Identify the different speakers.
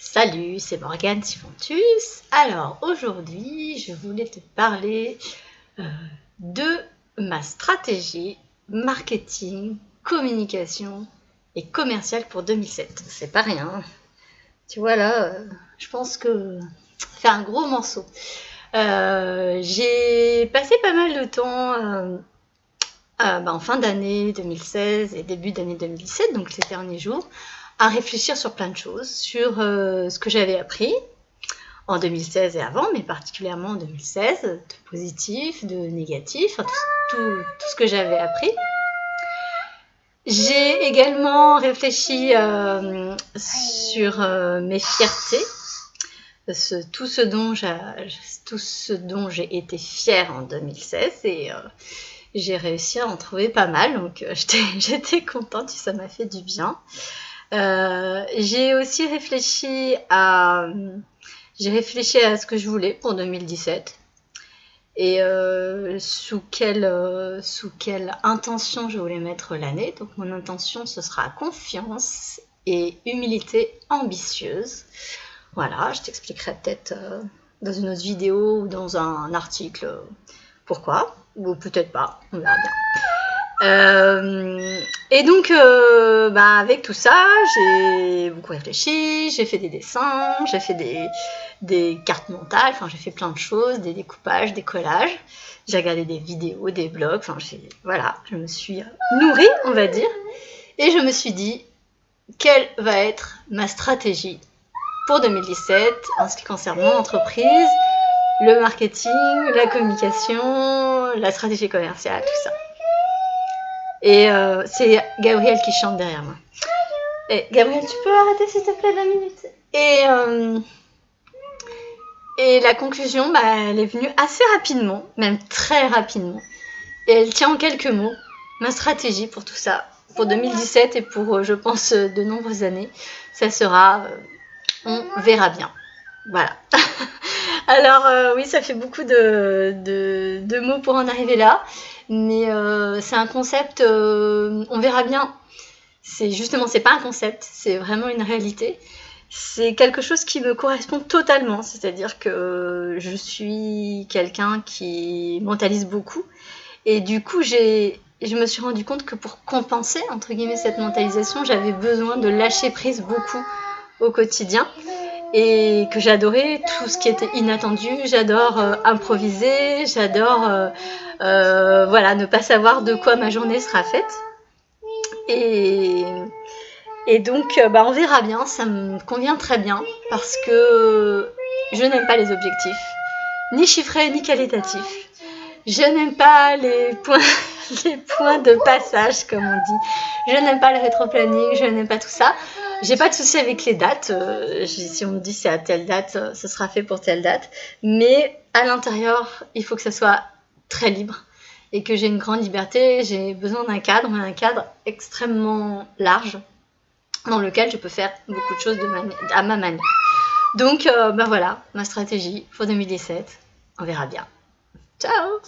Speaker 1: Salut, c'est Morgane Sifontus. Alors aujourd'hui, je voulais te parler de ma stratégie marketing, communication et commerciale pour 2007. C'est pas rien. Tu vois là, je pense que ça fait un gros morceau. J'ai passé pas mal de temps en fin d'année 2016 et début d'année 2017, donc ces derniers jours, à réfléchir sur plein de choses, sur ce que j'avais appris en 2016 et avant, mais particulièrement en 2016, de positif, de négatif, enfin, tout ce que j'avais appris. J'ai également réfléchi sur mes fiertés, tout ce dont j'ai été fière en 2016 et j'ai réussi à en trouver pas mal, donc j'étais contente, ça m'a fait du bien. J'ai aussi réfléchi à ce que je voulais pour 2017 et sous quelle intention je voulais mettre l'année. Donc mon intention, ce sera confiance et humilité ambitieuse. Voilà, je t'expliquerai peut-être dans une autre vidéo ou dans un article pourquoi, ou peut-être pas, on verra bien. Et donc, avec tout ça, j'ai beaucoup réfléchi, j'ai fait des dessins, j'ai fait des cartes mentales, enfin j'ai fait plein de choses, des découpages, des collages, j'ai regardé des vidéos, des blogs, enfin voilà, je me suis nourrie, on va dire, et je me suis dit, quelle va être ma stratégie pour 2017 en ce qui concerne mon entreprise, le marketing, la communication, la stratégie commerciale, tout ça. Et c'est Gabriel qui chante derrière moi. Et Gabriel, tu peux arrêter s'il te plaît 2 minutes? Et la conclusion, elle est venue assez rapidement, même très rapidement. Et elle tient en quelques mots. Ma stratégie pour tout ça, pour 2017 et pour, je pense, de nombreuses années, ça sera on verra bien. Voilà. Alors oui, ça fait beaucoup de mots pour en arriver là, mais c'est un concept, on verra bien. C'est pas un concept, c'est vraiment une réalité. C'est quelque chose qui me correspond totalement, c'est-à-dire que je suis quelqu'un qui mentalise beaucoup, et du coup je me suis rendu compte que pour compenser entre guillemets cette mentalisation, j'avais besoin de lâcher prise beaucoup au quotidien. Et que j'adorais tout ce qui était inattendu, j'adore improviser, j'adore ne pas savoir de quoi ma journée sera faite. Et donc on verra bien, ça me convient très bien parce que je n'aime pas les objectifs, ni chiffrés ni qualitatifs. Je n'aime pas les points de passage, comme on dit. Je n'aime pas le rétro-planning, je n'aime pas tout ça. J'ai pas de souci avec les dates. Si on me dit c'est à telle date, ce sera fait pour telle date. Mais à l'intérieur, il faut que ça soit très libre et que j'ai une grande liberté. J'ai besoin d'un cadre, mais un cadre extrêmement large dans lequel je peux faire beaucoup de choses à ma manière. Donc voilà, ma stratégie pour 2017. On verra bien. Ciao!